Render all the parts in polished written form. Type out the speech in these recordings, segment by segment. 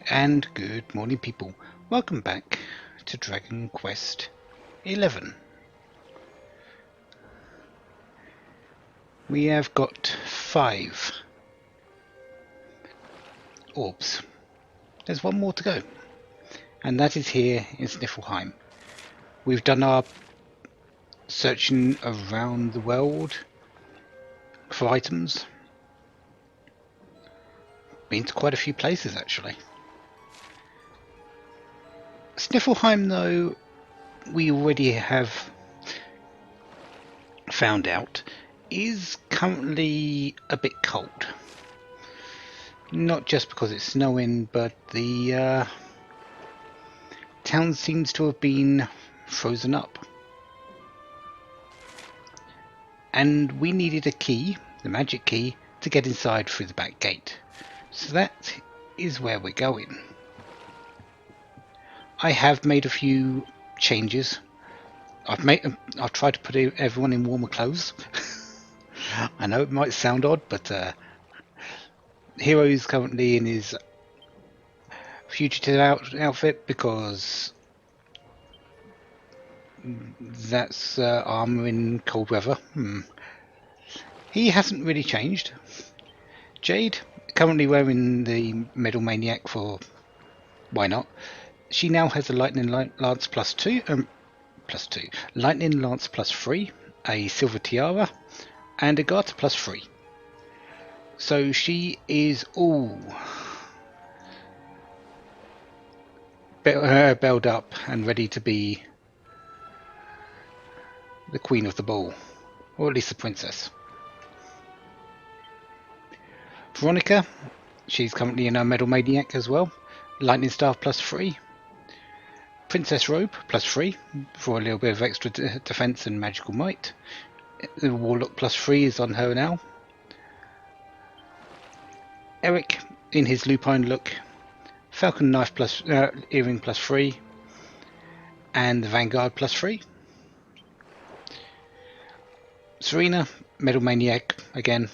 And good morning, people. Welcome back to Dragon Quest 11. We have got 5 orbs. There's one more to go, and that is here in Sniffleheim. We've done our searching around the world for items. Been to quite a few places actually. Sniffleheim, though, we already have found out, is currently a bit cold. Not just because it's snowing, but the town seems to have been frozen up. And we needed a key, the magic key, to get inside through the back gate. So that is where we're going. I have made a few changes. I've tried to put everyone in warmer clothes. I know it might sound odd, but Hero is currently in his fugitive outfit because that's armor in cold weather. He hasn't really changed. Jade, currently wearing the Metal Maniac for why not. She now has a Lightning Lance +2, Lightning Lance +3, a Silver Tiara, and a Garter +3. So she is all belled up and ready to be the queen of the ball, or at least the princess. Veronica, she's currently in her Metal Maniac as well, Lightning Staff +3, Princess Robe +3 for a little bit of extra defense and magical might. The Warlock +3 is on her now. Eric in his lupine look, Falcon Knife earring +3, and the Vanguard +3. Serena, Metal Maniac again.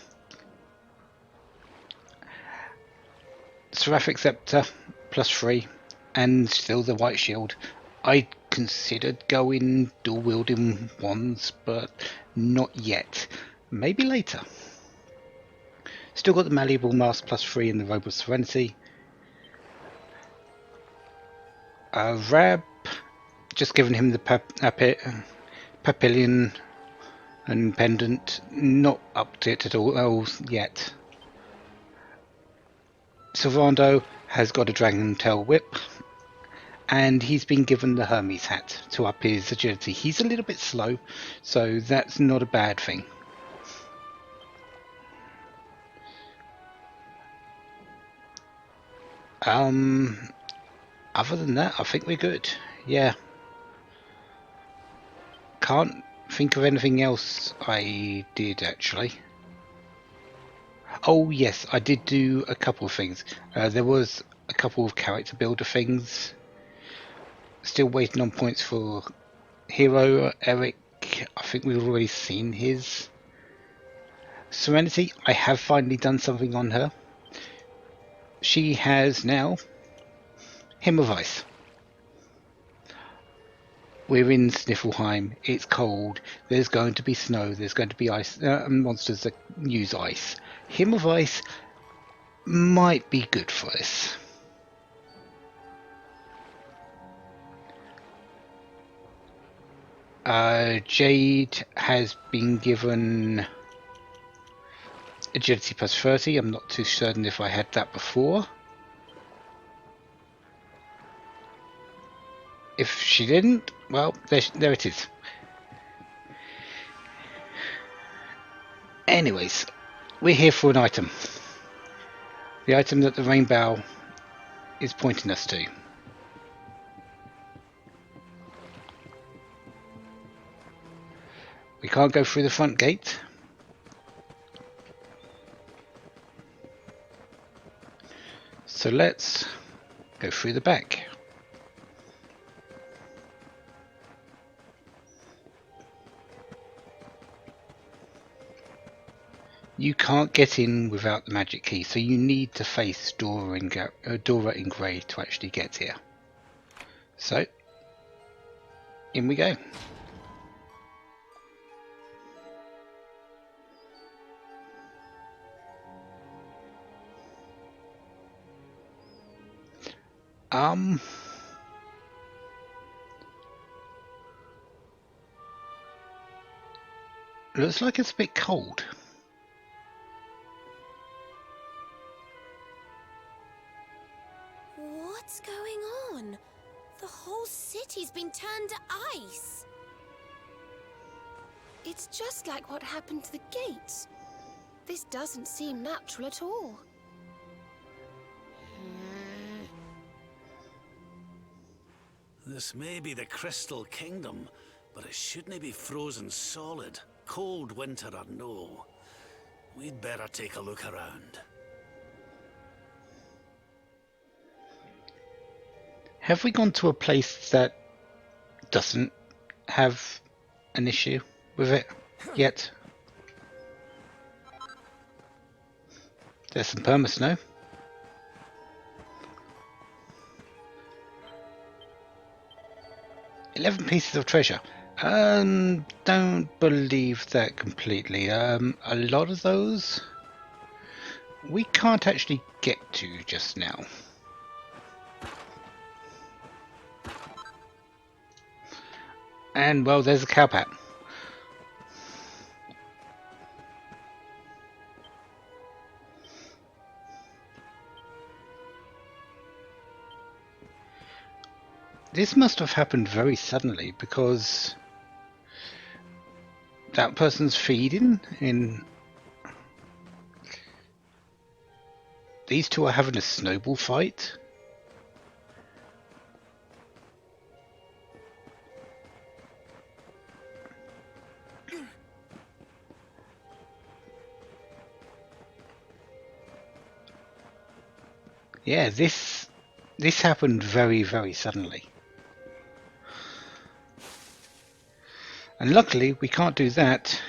Seraphic Scepter +3, and still the White Shield. I considered going dual wielding wands, but not yet. Maybe later. Still got the Malleable Mask +3 and the Robe of Serenity. Rab, just given him the Papillion and Pendant, not up to it at all yet. Sylvando has got a Dragon Tail Whip, and he's been given the Hermes hat to up his agility. He's a little bit slow, so that's not a bad thing. Other than that, I think we're good. Yeah. Can't think of anything else I did actually. Oh yes, I did do a couple of things. There was a couple of character builder things. Still waiting on points for Hero. Eric, I think we've already seen his. Serenity, I have finally done something on her. She has now Hymn of Ice. We're in Sniffleheim, it's cold, there's going to be snow, there's going to be ice, monsters that use ice. Hymn of Ice might be good for this. Jade has been given agility +30. I'm not too certain if I had that before. If she didn't, well, there it is. Anyways, we're here for an item. The item that the rainbow is pointing us to. We can't go through the front gate. So let's go through the back. You can't get in without the magic key, so you need to face Dora in Grey to actually get here. So, in we go. Looks like it's a bit cold. What's going on? The whole city's been turned to ice. It's just like what happened to the gates. This doesn't seem natural at all. This may be the Crystal Kingdom, but it shouldn't be frozen solid, cold winter or no. We'd better take a look around. Have we gone to a place that doesn't have an issue with it yet? There's some perma-snow. $11 pieces of treasure. Don't believe that completely. A lot of those we can't actually get to just now. And well, there's a cowpat. This must have happened very suddenly because that person's feeding in. These two are having a snowball fight. Yeah, this happened very, very suddenly. And luckily we can't do that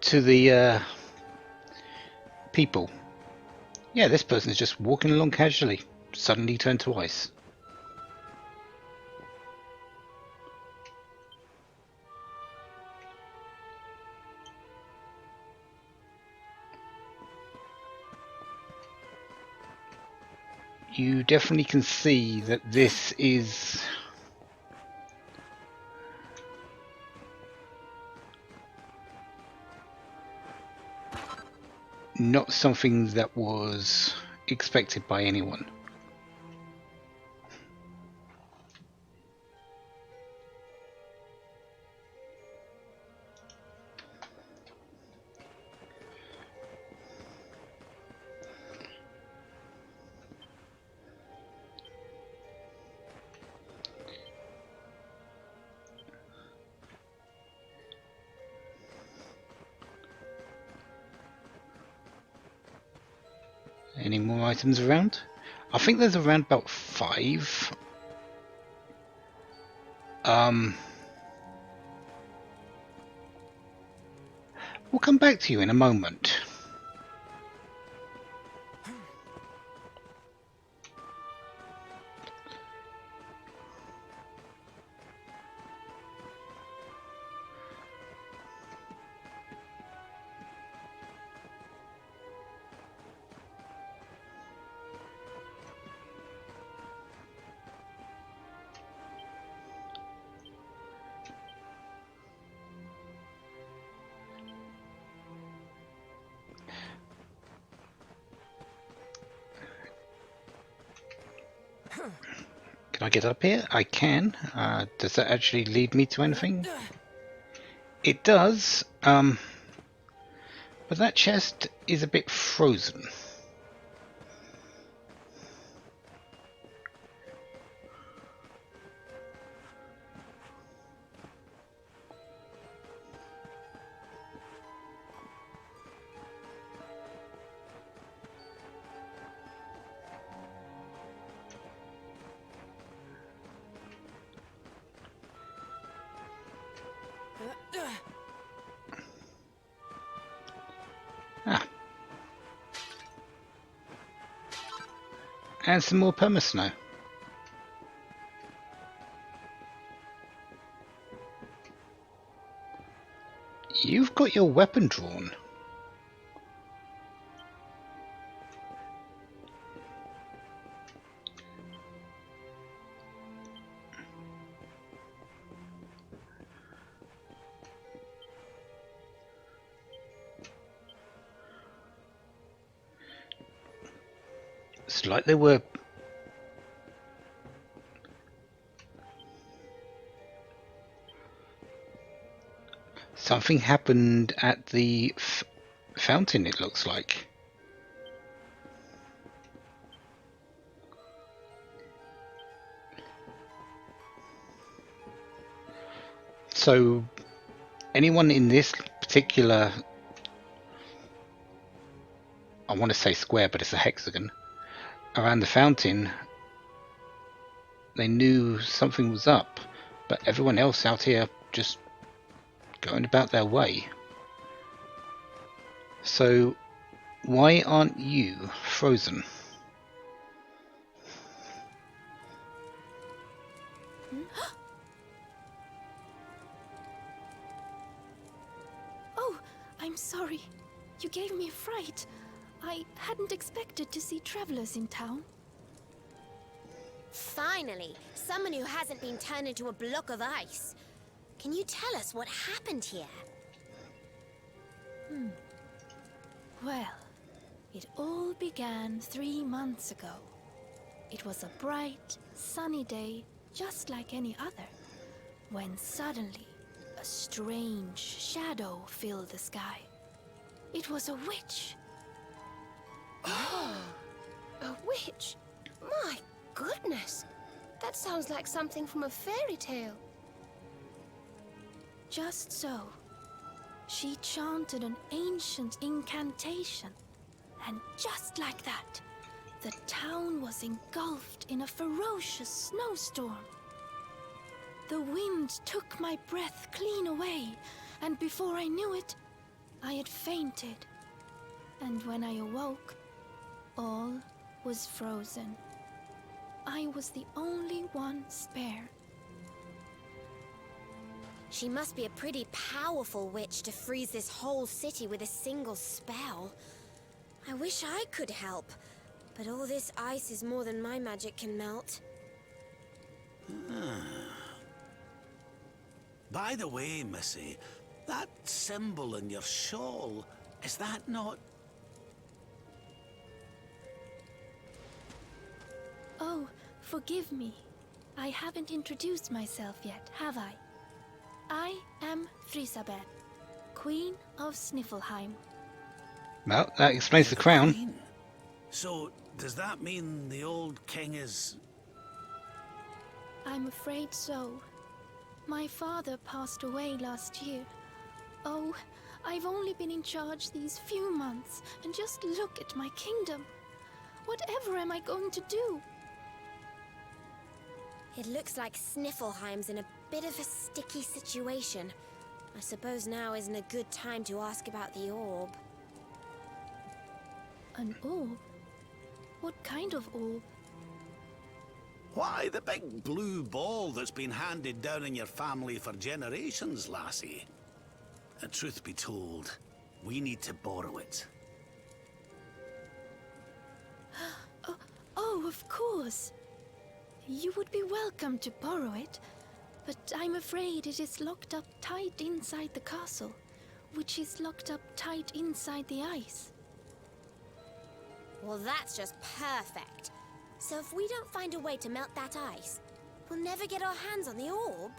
to the people. Yeah, this person is just walking along casually, suddenly turned to ice. You definitely can see that this is not something that was expected by anyone. Any more items around? I think there's around about 5. We'll come back to you in a moment. Can I get up here? I can. Does that actually lead me to anything? It does. But that chest is a bit frozen. And some more perma-snow. You've got your weapon drawn. It's like they were... Something happened at the fountain, it looks like. So, anyone in this particular... I want to say square, but it's a hexagon. Around the fountain, they knew something was up, but everyone else out here just going about their way. So why aren't you frozen? Oh, I'm sorry. You gave me a fright. I hadn't expected to see travelers in town. Finally, someone who hasn't been turned into a block of ice. Can you tell us what happened here? Well, it all began 3 months ago. It was a bright, sunny day, just like any other, when suddenly a strange shadow filled the sky. It was a witch. A witch? My goodness! That sounds like something from a fairy tale. Just so. She chanted an ancient incantation, and just like that, the town was engulfed in a ferocious snowstorm. The wind took my breath clean away, and before I knew it, I had fainted. And when I awoke, all was frozen. I was the only one spare. She must be a pretty powerful witch to freeze this whole city with a single spell. I wish I could help, but all this ice is more than my magic can melt. By the way, Missy, that symbol in your shawl, is that not... Oh, forgive me. I haven't introduced myself yet, have I? I am Frisabel, Queen of Sniffelheim. Well, that explains the crown. Queen? So, does that mean the old king is... I'm afraid so. My father passed away last year. Oh, I've only been in charge these few months, and just look at my kingdom. Whatever am I going to do? It looks like Sniffleheim's in a bit of a sticky situation. I suppose now isn't a good time to ask about the orb. An orb? What kind of orb? Why, the big blue ball that's been handed down in your family for generations, lassie. Truth be told, we need to borrow it. Oh, of course. You would be welcome to borrow it, but I'm afraid it is locked up tight inside the castle, which is locked up tight inside the ice. Well, that's just perfect. So if we don't find a way to melt that ice, we'll never get our hands on the orb.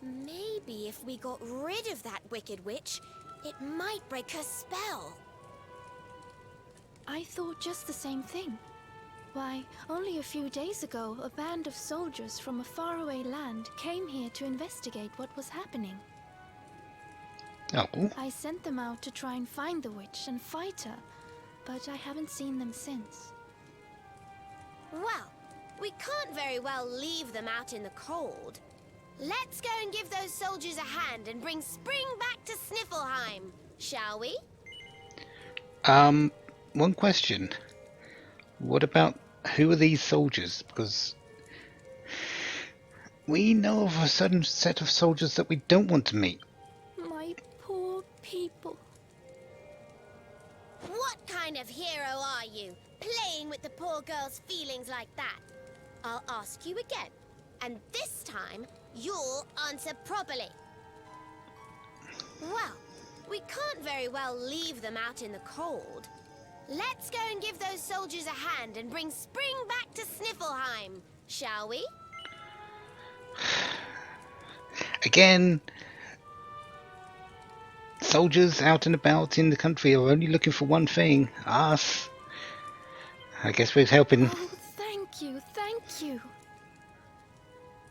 Maybe if we got rid of that wicked witch, it might break her spell. I thought just the same thing. Why, only a few days ago, a band of soldiers from a faraway land came here to investigate what was happening. Oh, I sent them out to try and find the witch and fight her, but I haven't seen them since. Well, we can't very well leave them out in the cold. Let's go and give those soldiers a hand and bring spring back to Sniffleheim, shall we? one question. What about who are these soldiers? Because we know of a certain set of soldiers that we don't want to meet. My poor people. What kind of hero are you, playing with the poor girl's feelings like that? I'll ask you again, and this time, you'll answer properly. Well, we can't very well leave them out in the cold. Let's go and give those soldiers a hand and bring spring back to Sniffleheim, shall we? Again, soldiers out and about in the country are only looking for one thing, us. I guess we're helping. Oh, thank you, thank you.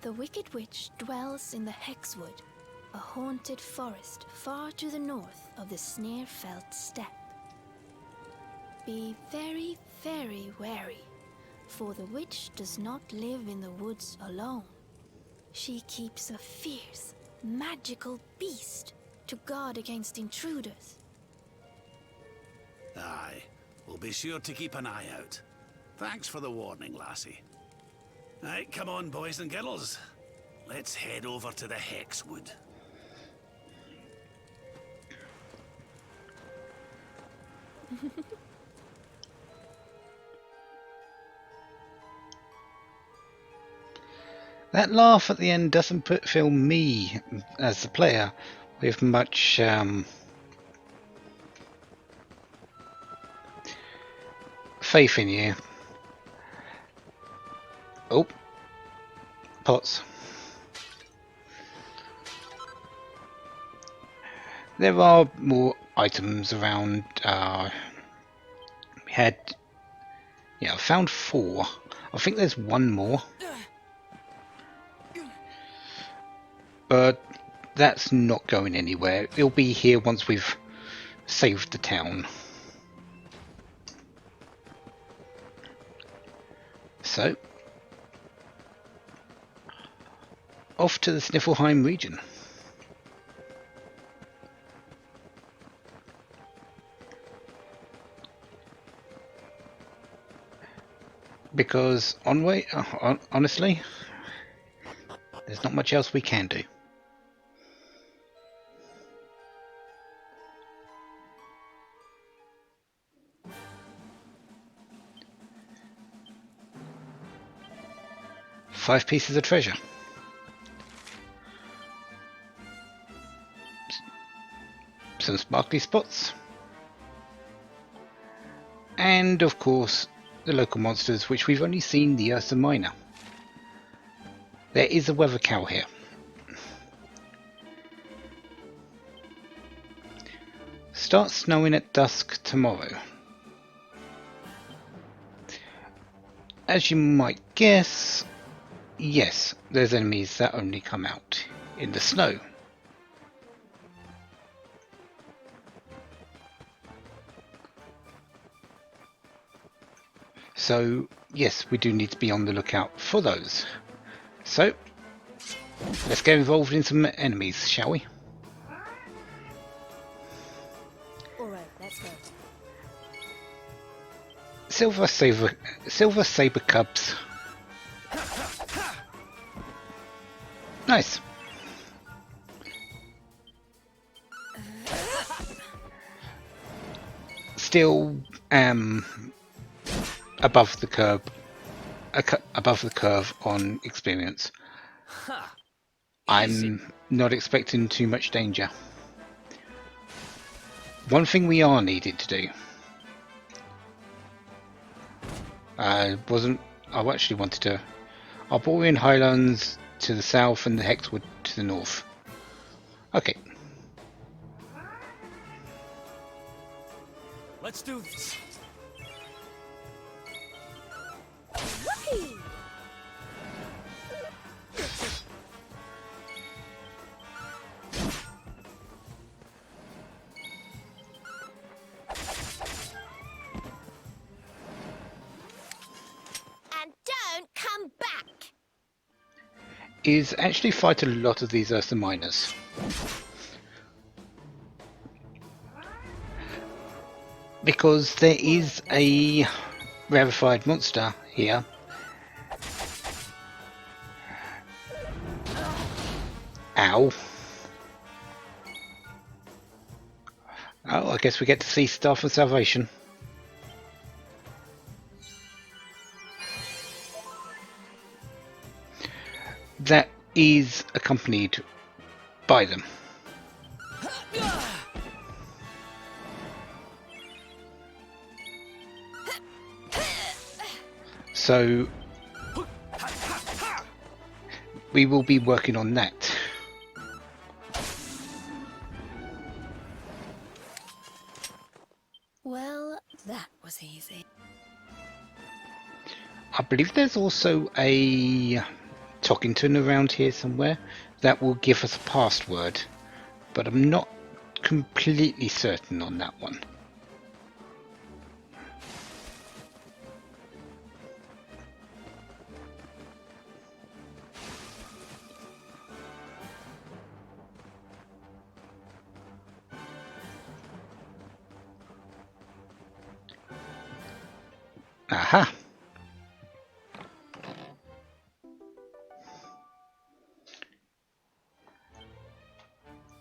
The Wicked Witch dwells in the Hexwood, a haunted forest far to the north of the Sneerfeld steppe. Be very, very wary, for the witch does not live in the woods alone. She keeps a fierce, magical beast to guard against intruders. Aye, we'll be sure to keep an eye out. Thanks for the warning, lassie. Right, come on, boys and girls. Let's head over to the Hexwood. That laugh at the end doesn't fill me, as the player, with much faith in you. Oh, pots. There are more items around. We had, yeah, I found 4. I think there's one more. But that's not going anywhere. It'll be here once we've saved the town. So, off to the Sniffleheim region. Because honestly, there's not much else we can do. Five pieces of treasure. Some sparkly spots. And of course, the local monsters, which we've only seen the Ursa Minor. There is a weather cow here. Starts snowing at dusk tomorrow. As you might guess, yes, there's enemies that only come out in the snow. So, yes, we do need to be on the lookout for those. So, let's get involved in some enemies, shall we? Alright, let's go. Silver saber cubs. Nice. Still above the curve on experience. I'm not expecting too much danger. One thing we are needed to do. I actually wanted to. Arborean Highlands to the south and the Hexwood to the north. Okay. Let's do this. Whoopee! And don't come back! Is actually fight a lot of these Ursa Minors. because there is a rarefied monster here. Ow. Oh, I guess we get to see Star for Salvation. That is accompanied by them. So we will be working on that. Well, that was easy. I believe there's also a Talkington around here somewhere that will give us a password, but I'm not completely certain on that one. Aha!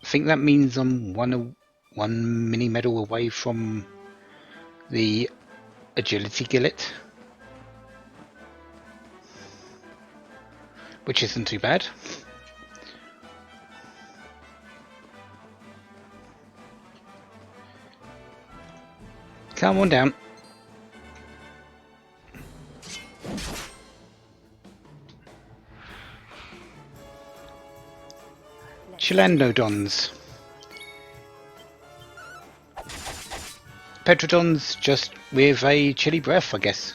I think that means I'm one mini medal away from the agility gillet, which isn't too bad. Come on down. Chilandodons. Petrodons, just with a chilly breath, I guess.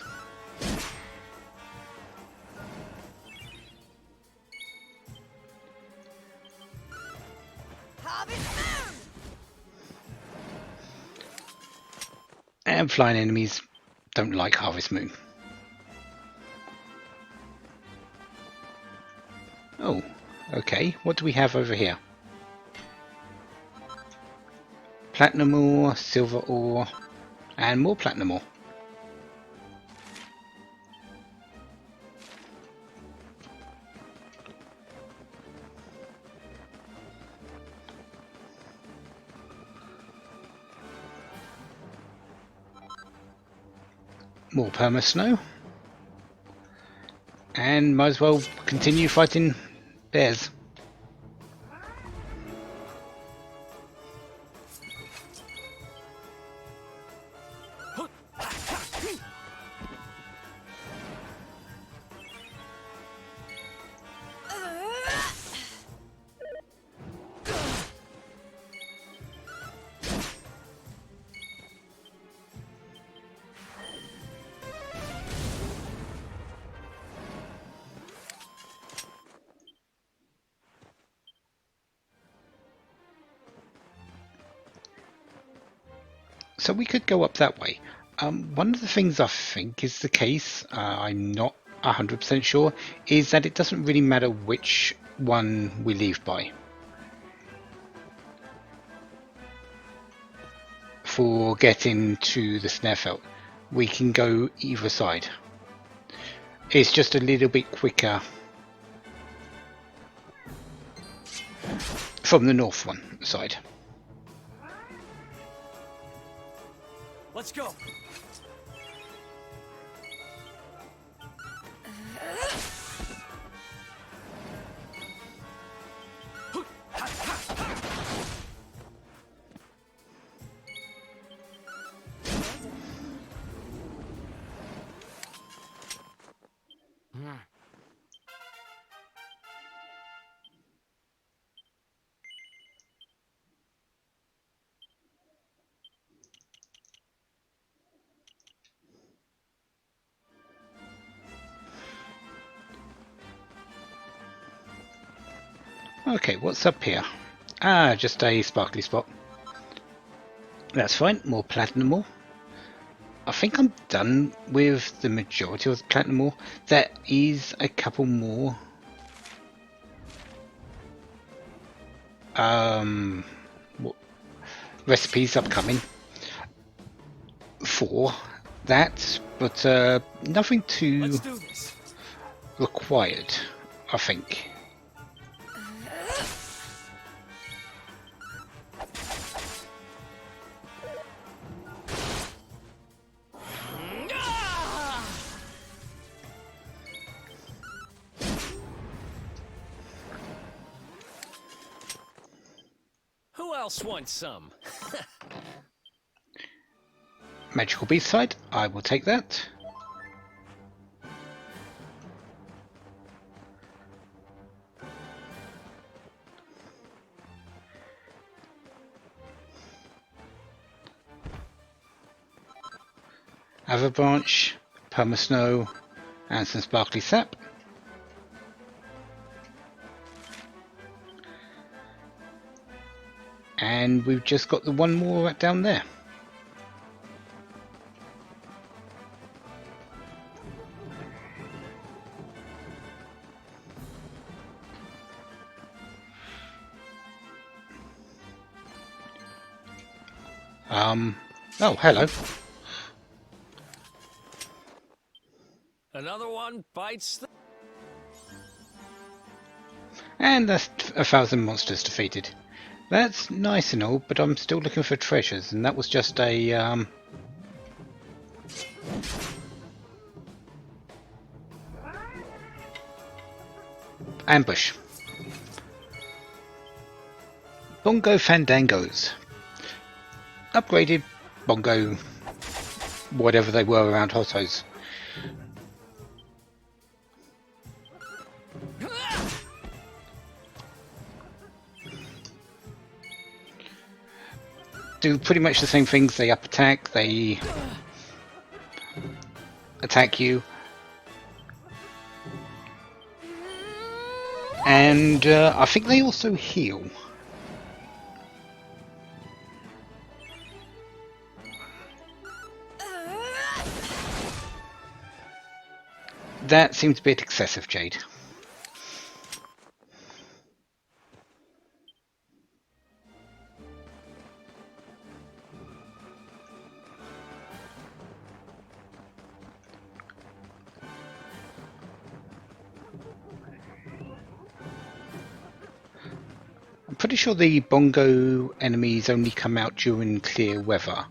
And flying enemies don't like Harvest Moon. Oh, okay. What do we have over here? Platinum ore, silver ore, and more platinum ore. More perma snow. And might as well continue fighting bears. So we could go up that way. One of the things I think is the case, I'm not 100% sure, is that it doesn't really matter which one we leave by. For getting to the Snarfelt, we can go either side. It's just a little bit quicker from the north one side. Let's go. Okay, what's up here? Ah, just a sparkly spot. That's fine, more platinum ore. I think I'm done with the majority of the platinum ore. There is a couple more recipes upcoming. for that, but nothing too Let's do this. required, I think. Who else wants some? Magical beast side, I will take that. Avalanche, Permasnow, and some sparkly sap. And we've just got the one more right down there. Oh, hello. Another one bites the... And that's 1,000 monsters defeated. That's nice and all, but I'm still looking for treasures, and that was just a ambush. Bongo Fandangos. Upgraded bongo, whatever they were around Hottos. Do pretty much the same things. They up attack, they attack you, and I think they also heal. That seems a bit excessive, Jade. I'm pretty sure the bongo enemies only come out during clear weather.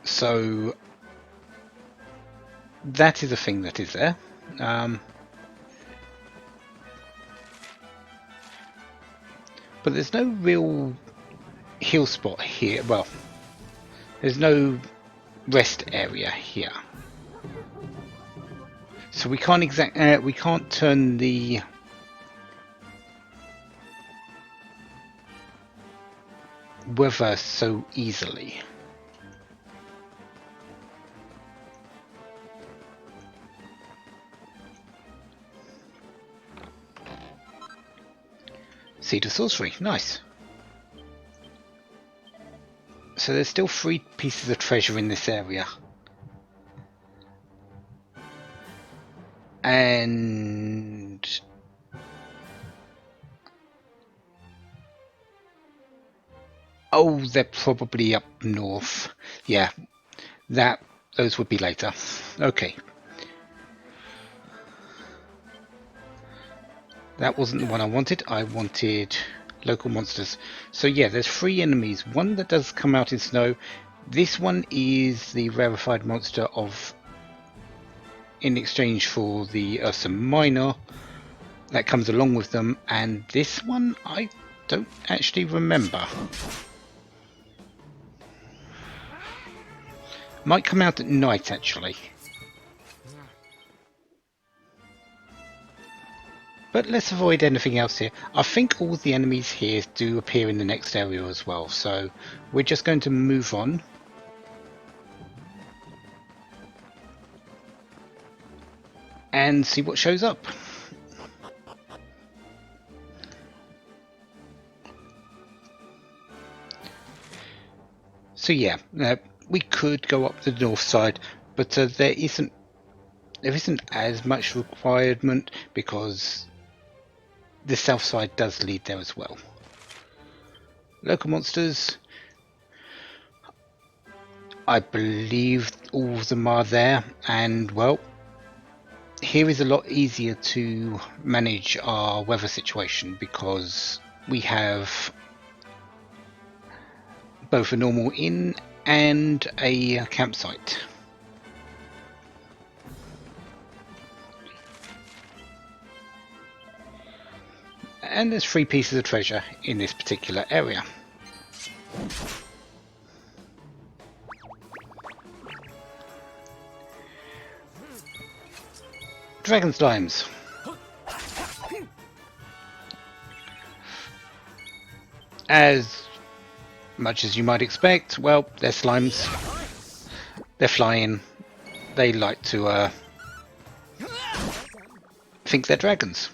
So that is a thing that is there. But there's no real heal spot here. Well, there's no rest area here. So we can't we can't turn the weather so easily. Seed of Sorcery, nice. So there's still 3 pieces of treasure in this area. And oh, they're probably up north. Yeah, those would be later. Okay. That wasn't the one I wanted. I wanted local monsters. So yeah, there's 3 enemies. One that does come out in snow. This one is the rarefied monster of in exchange for the Ursa Minor that comes along with them, and this one I don't actually remember. Might come out at night actually. But let's avoid anything else here. I think all the enemies here do appear in the next area as well, so we're just going to move on. And see what shows up. So yeah, we could go up the north side, but there isn't as much requirement because the south side does lead there as well. Local monsters, I believe all of them are there, and well, here is a lot easier to manage our weather situation because we have both a normal inn and a campsite. And there's 3 pieces of treasure in this particular area. Dragon slimes. As much as you might expect, well, they're slimes. They're flying. They like to think they're dragons.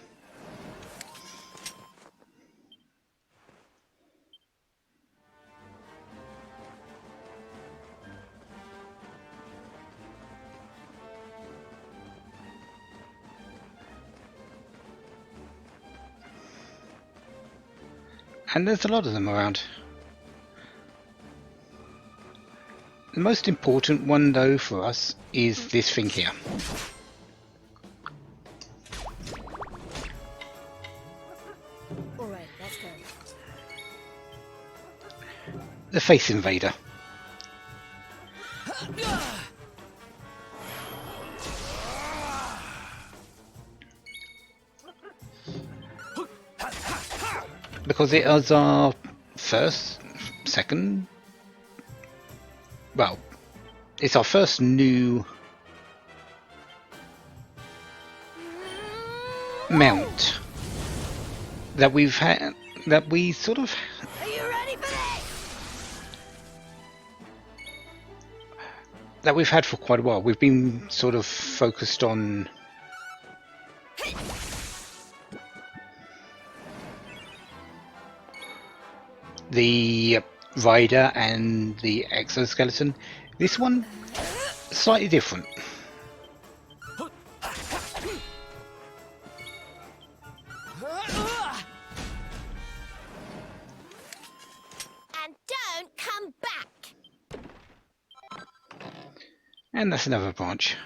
And there's a lot of them around. The most important one though for us is this thing here. Alright, let's go. The Face Invader. Because it is our it's our first new mount that we've had, that we sort of... Are you ready for this? that we've had for quite a while. We've been sort of focused on the rider and the exoskeleton. This one, slightly different. And don't come back. And that's another branch.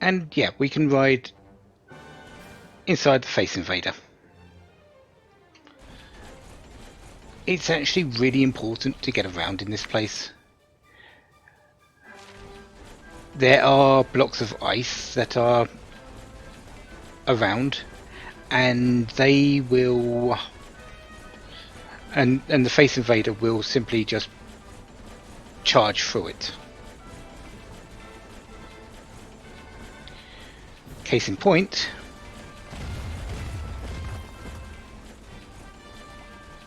And yeah, we can ride inside the Face Invader. It's actually really important to get around in this place. There are blocks of ice that are around, and they will, and the Face Invader will simply just charge through it. Case in point,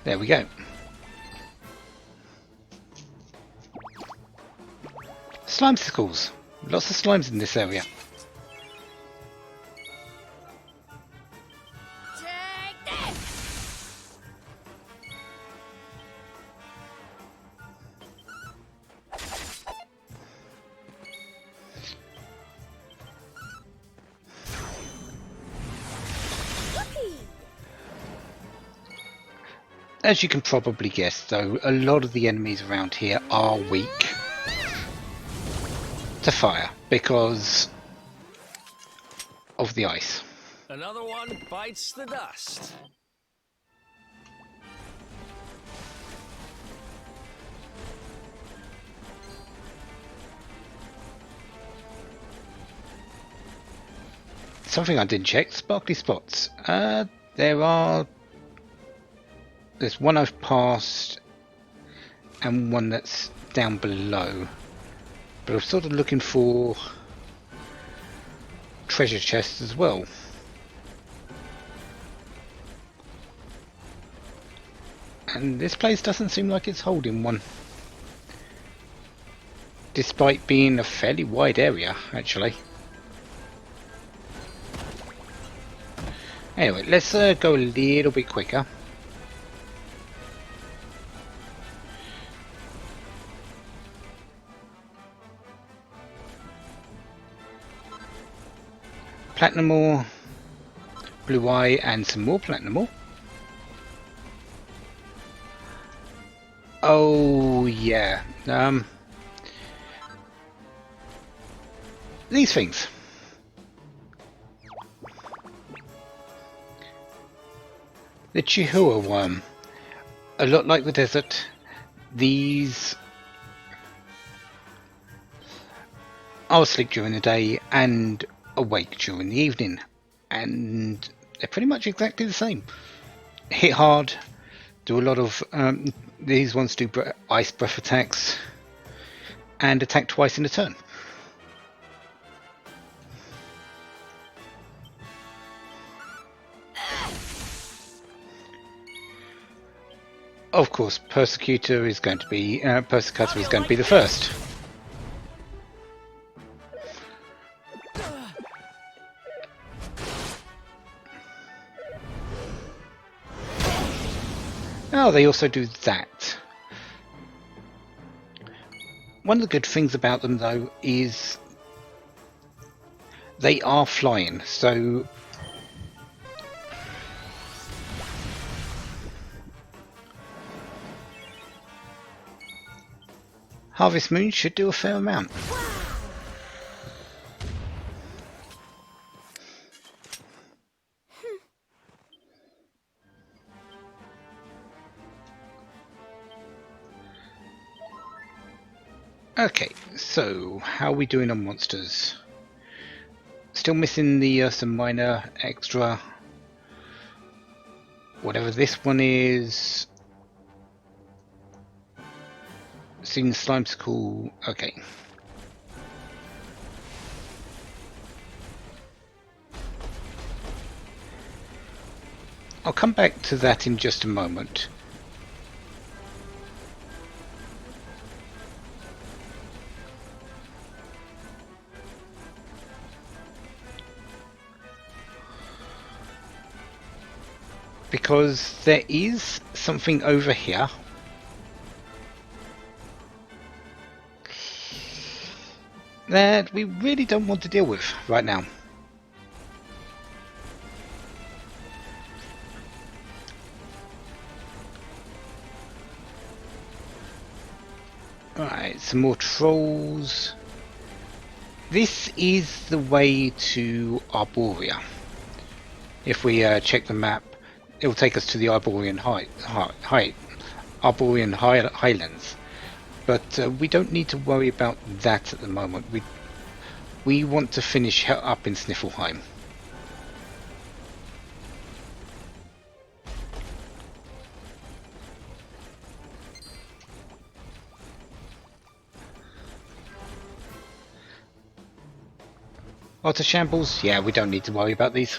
there we go. Slimesicles. Lots of slimes in this area. Take this. Whoopee. As you can probably guess though, a lot of the enemies around here are weak to fire because of the ice. Another one bites the dust. Something I didn't check, sparkly spots. There's one I've passed and one that's down below. But I'm sort of looking for treasure chests as well. And this place doesn't seem like it's holding one. Despite being a fairly wide area, actually. Anyway, let's go a little bit quicker. Platinum ore, blue eye, and some more platinum ore. Oh yeah. These things. The Chihuahua worm. A lot like the desert, these are asleep during the day and awake during the evening. And they're pretty much exactly the same. Hit hard, do a lot of these ones do ice breath attacks and attack twice in a turn. Of course, Persecutor is going to be the first. Oh, they also do that. One of the good things about them, though, is they are flying, so Harvest Moon should do a fair amount. Okay, so how are we doing on monsters? Still missing the some minor extra, whatever this one is. Seen the Slimecicle. Okay. I'll come back to that in just a moment. Because there is something over here that we really don't want to deal with right now. Alright, some more trolls. This is the way to Arborea. If we check the map, it will take us to the Arborean Highlands. But we don't need to worry about that at the moment. We want to finish up in Sniffelheim. Otter shambles? Yeah, we don't need to worry about these.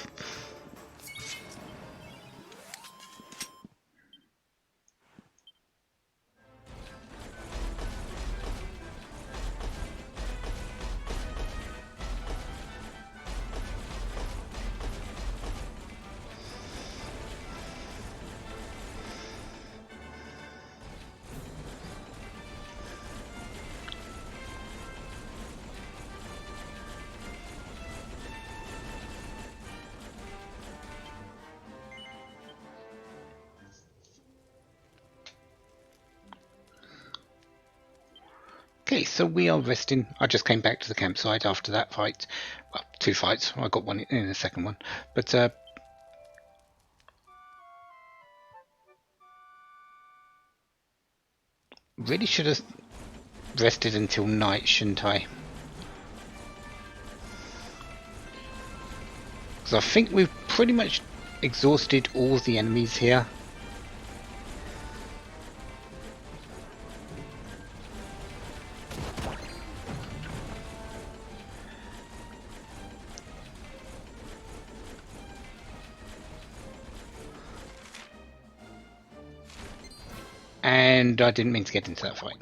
Okay, so we are resting. I just came back to the campsite after that fight. Well, two fights. I got one in the second one. But really should have rested until night, shouldn't I? Because I think we've pretty much exhausted all the enemies here. And I didn't mean to get into that fight.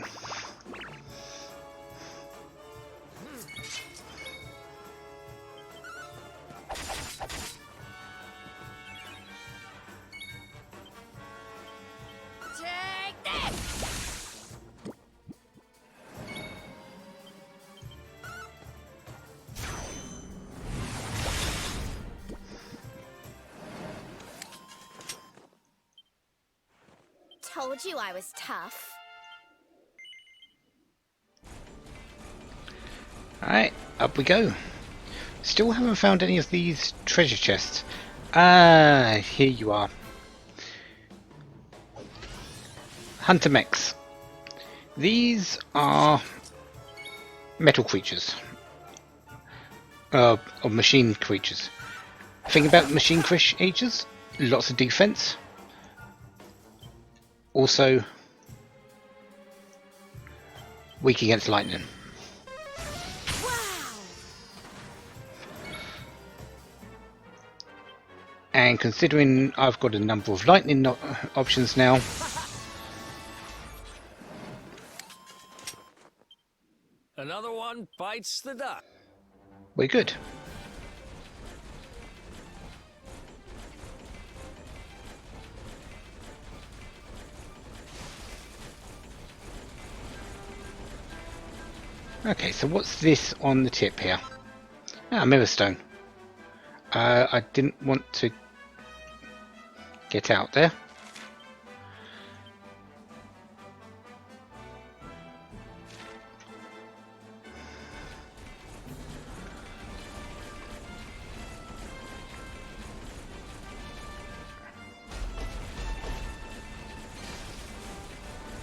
Take this! Told you I was tough. Alright, up we go. Still haven't found any of these treasure chests. Ah, here you are. Hunter mechs. These are metal creatures. Or machine creatures. Thing about machine creatures, lots of defense. Also weak against lightning. Wow! And considering I've got a number of lightning options now, Another one bites the dust. we're good. Okay, so what's this on the tip here? Ah, mirror stone. I didn't want to get out there.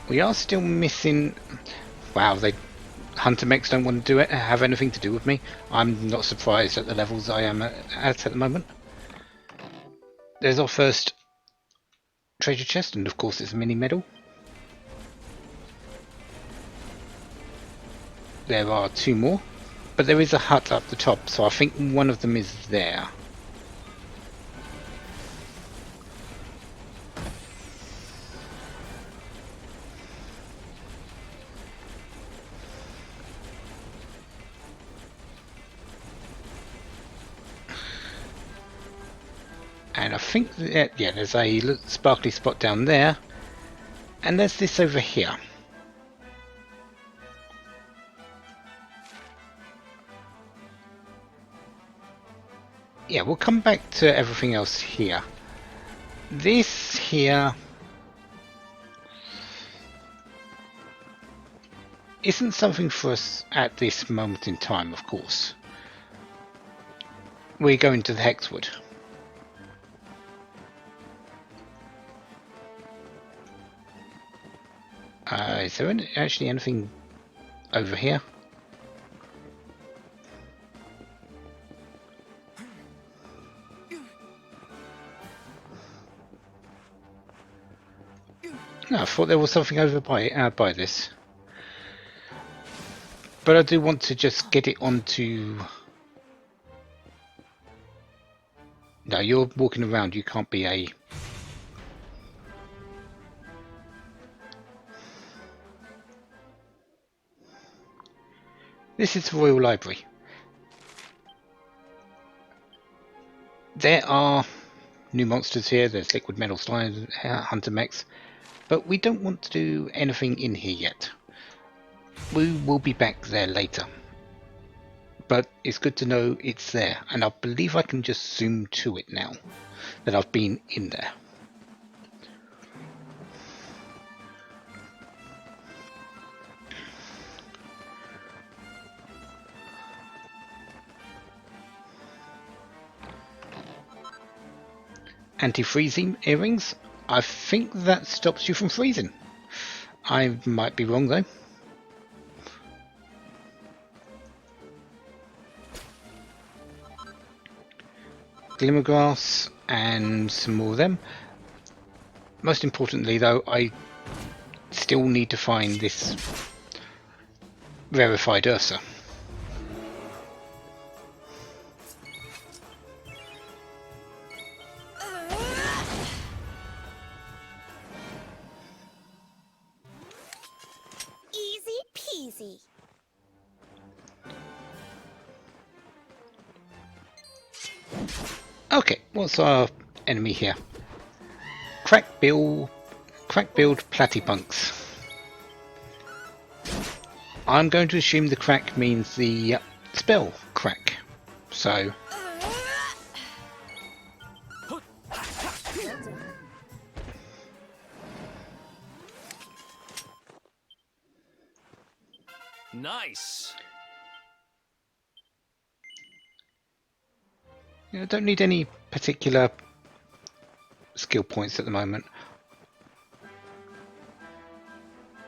We are still missing. Wow, they hunter mechs don't want to do it. Have anything to do with me. I'm not surprised at the levels I am at the moment. There's our first treasure chest, and of course it's a mini medal. There are two more, but there is a hut up the top, so I think one of them is there. And I think that, yeah, there's a sparkly spot down there, and there's this over here. Yeah, we'll come back to everything else here. This here isn't something for us at this moment in time, of course. We're going to the Hexwood. Is there actually anything over here? No, I thought there was something over by this. But I do want to just get it onto... No, you're walking around, you can't be a... This is the Royal Library. There are new monsters here, there's liquid metal slime, hunter mechs, but we don't want to do anything in here yet. We will be back there later. But it's good to know it's there, and I believe I can just zoom to it now that I've been in there. Anti-freezing earrings. I think that stops you from freezing. I might be wrong though. Glimmergrass and some more of them. Most importantly though, I still need to find this rarefied Ursa. Easy peasy. Okay, what's our enemy here? Crack-billed platypunks. I'm going to assume the crack means the spell crack. So Nice. I don't need any particular skill points at the moment.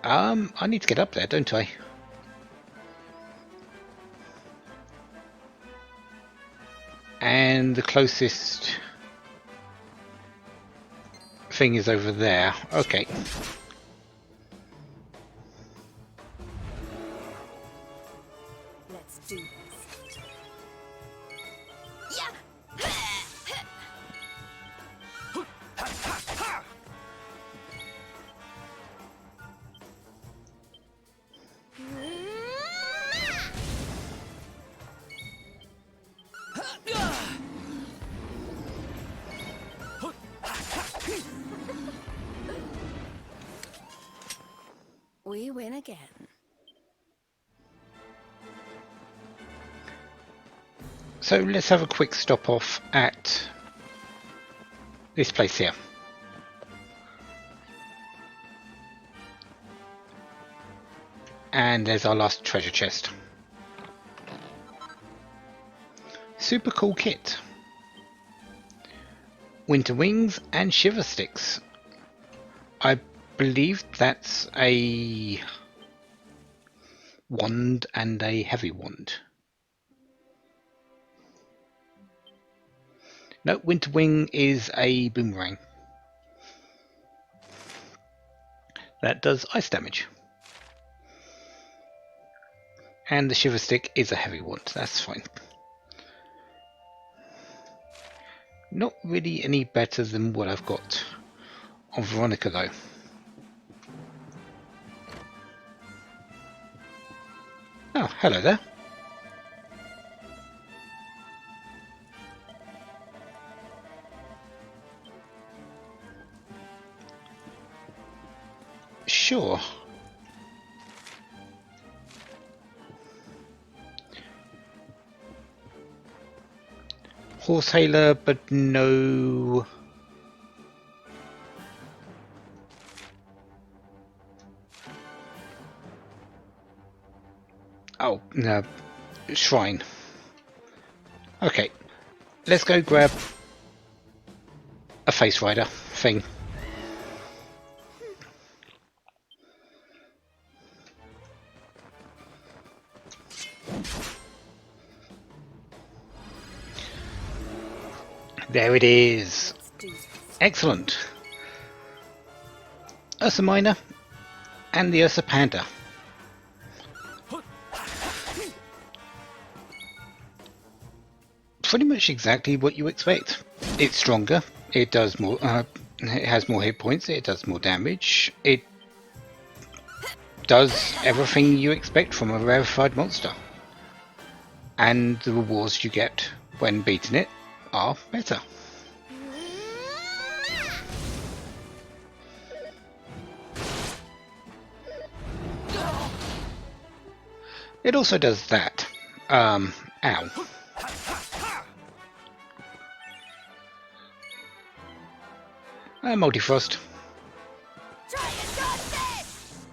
I need to get up there, don't I? And the closest thing is over there. Okay. Let's do this. We win again. So let's have a quick stop off at this place here. And there's our last treasure chest. Super cool kit. Winter wings and shiver sticks. I believe that's a wand and a heavy wand. No, winter wing is a boomerang. That does ice damage. And the shiver stick is a heavy wand, that's fine. Not really any better than what I've got on Veronica though. Oh, hello there. Sure. Horse hailer, but no. Oh, no. Shrine. Okay. Let's go grab a face rider thing. There it is. Excellent. Ursa Minor and the Ursa Panda. Pretty much exactly what you expect. It's stronger. It does more. It has more hit points. It does more damage. It does everything you expect from a rarefied monster. And the rewards you get when beating it are better. It also does that. Ow. Multifrost. Try and dodge this!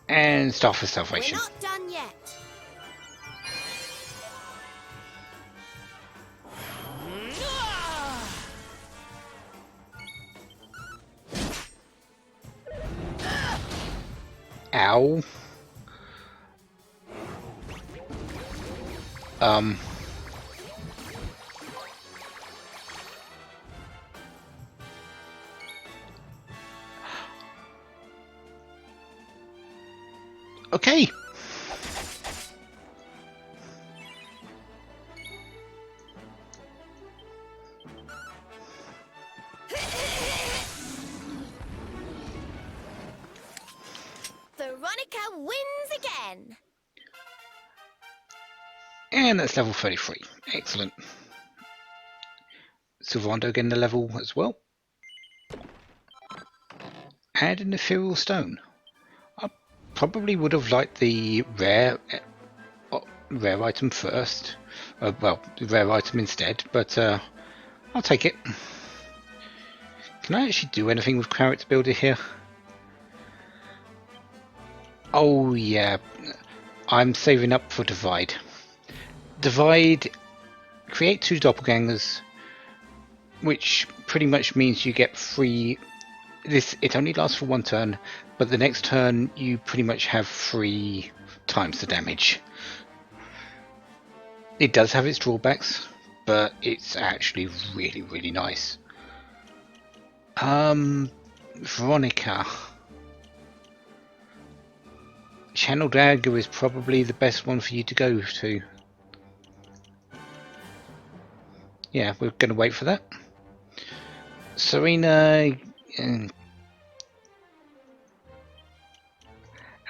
And Staff of We're Salvation. not done yet. Ow. Okay. Veronica wins again. And that's level 33. Excellent. Sylvando getting the level as well. And an ethereal stone. I probably would have liked the rare item first. Well, the rare item instead, but I'll take it. Can I actually do anything with Character Builder here? Oh yeah. I'm saving up for Divide. Divide, create 2 doppelgangers, which pretty much means you get 3. It only lasts for 1 turn, but the next turn you pretty much have 3 times the damage. It does have its drawbacks, but it's actually really nice. Veronica. Channel Dagger is probably the best one for you to go to. Yeah, we're going to wait for that. Serena,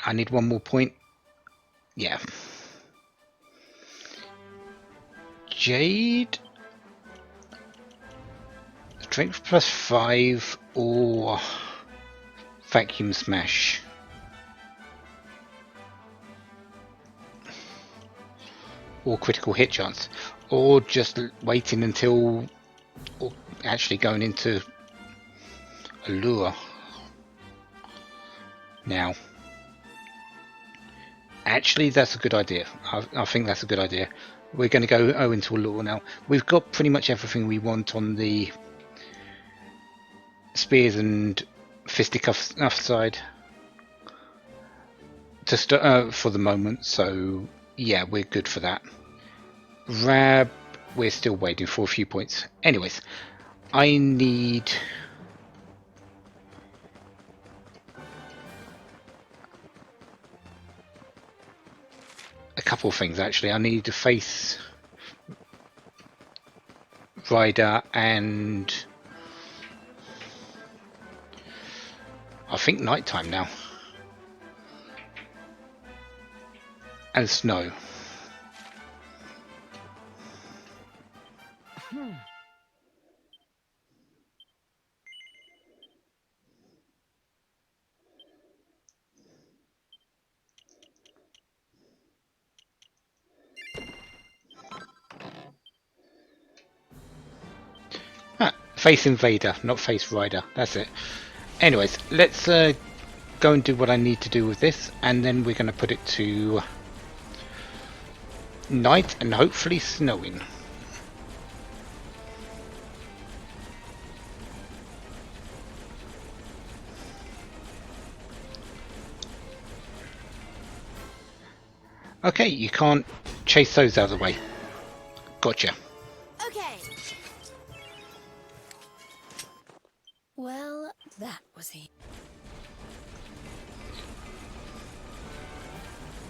I need 1 more point. Yeah. Jade, Strength +5 or Vacuum Smash. Or critical hit chance, or just waiting until, or actually going into Allure now. Actually, that's a good idea. I think that's a good idea. We're going to go into Allure now. We've got pretty much everything we want on the spears and fisticuffs side to for the moment, so yeah, we're good for that. Rab, we're still waiting for a few points. Anyways, I need a couple of things actually. I need to face Ryder and I think nighttime now. And Snow. Face Invader, not Face Rider. That's it. Anyways, let's go and do what I need to do with this, and then we're going to put it to night and hopefully snowing. Okay, you can't chase those out of the way. Gotcha. Okay. Well, that was it.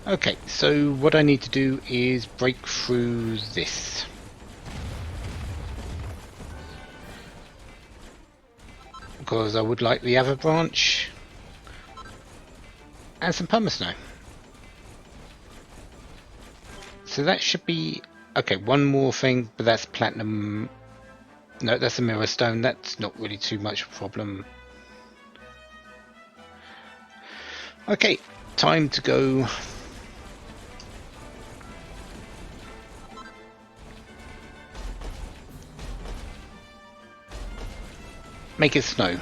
Okay, so what I need to do is break through this. Because I would like the other branch and some permasnow. So that should be okay. One more thing, but that's platinum. No, that's a mirror stone. That's not really too much of a problem. Okay, time to go. Make it snow.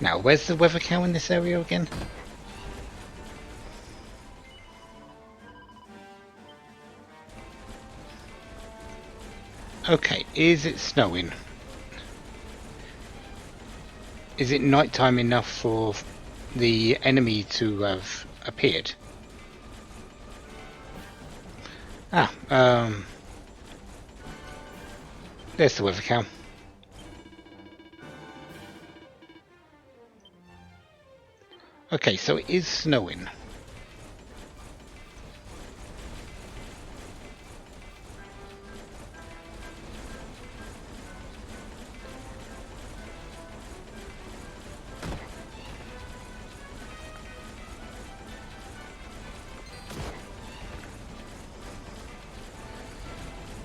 Now, where's the weather cow in this area again? Okay, is it snowing? Is it nighttime enough for the enemy to have appeared? There's the weather cow. Okay, so it is snowing.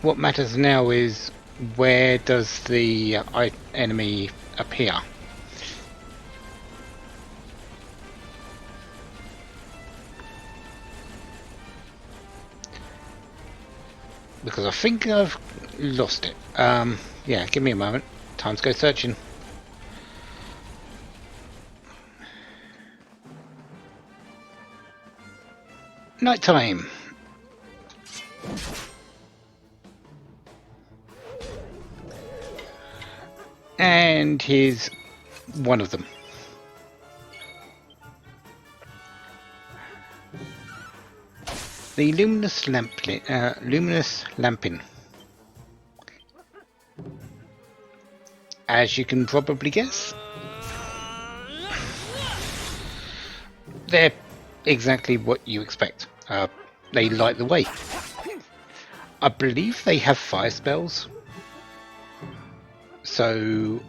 What matters now is where does the enemy appear? Because I think I've lost it. Yeah, give me a moment. Time to go searching. Nighttime. And here's one of them. The luminous lampin. As you can probably guess, they're exactly what you expect. They light the way. I believe they have fire spells, so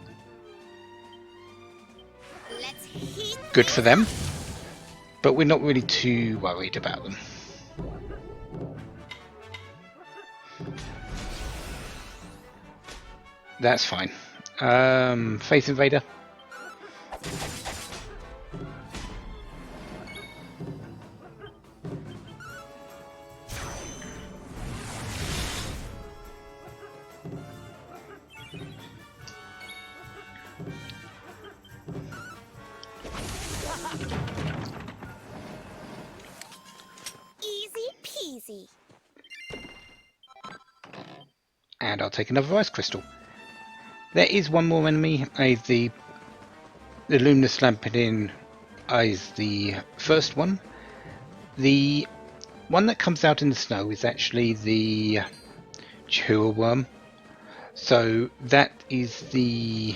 good for them, but we're not really too worried about them. That's fine. Face Invader. Easy peasy. And I'll take another ice crystal. There is one more enemy. The luminous lampin is the first one. The one that comes out in the snow is actually the chooo worm. So that is the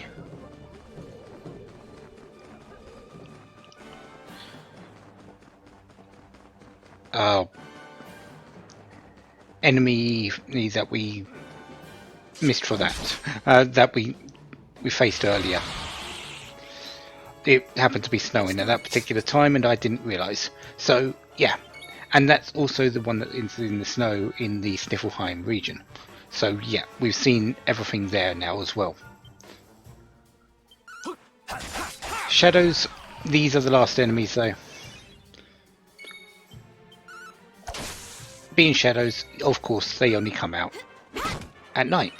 enemy that we missed for that. That we faced earlier. It happened to be snowing at that particular time and I didn't realise. So yeah, and that's also the one that is in the snow in the Sniffleheim region. So yeah, we've seen everything there now as well. Shadows, these are the last enemies though. Being shadows, of course, they only come out at night.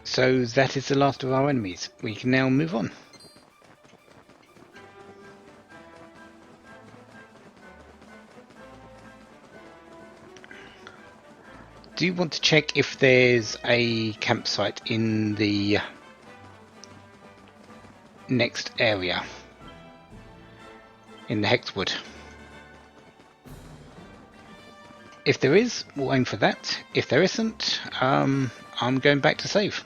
So that is the last of our enemies. We can now move on. Do you want to check if there's a campsite in the next area? In the Hexwood? If there is, we'll aim for that. If there isn't, I'm going back to save.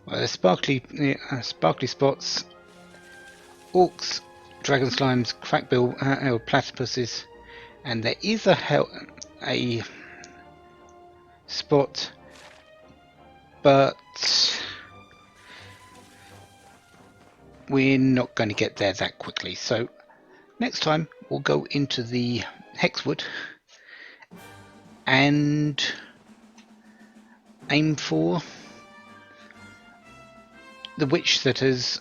Well, there's sparkly spots, orcs, dragon slimes, crackbill platypuses, and there is a spot, but we're not going to get there that quickly. So next time we'll go into the Hexwood and aim for the witch that has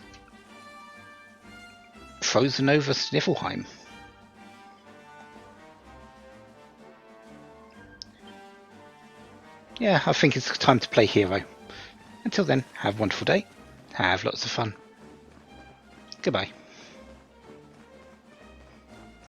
frozen over Sniffleheim. Yeah, I think it's time to play hero. Until then, have a wonderful day, have lots of fun. Goodbye.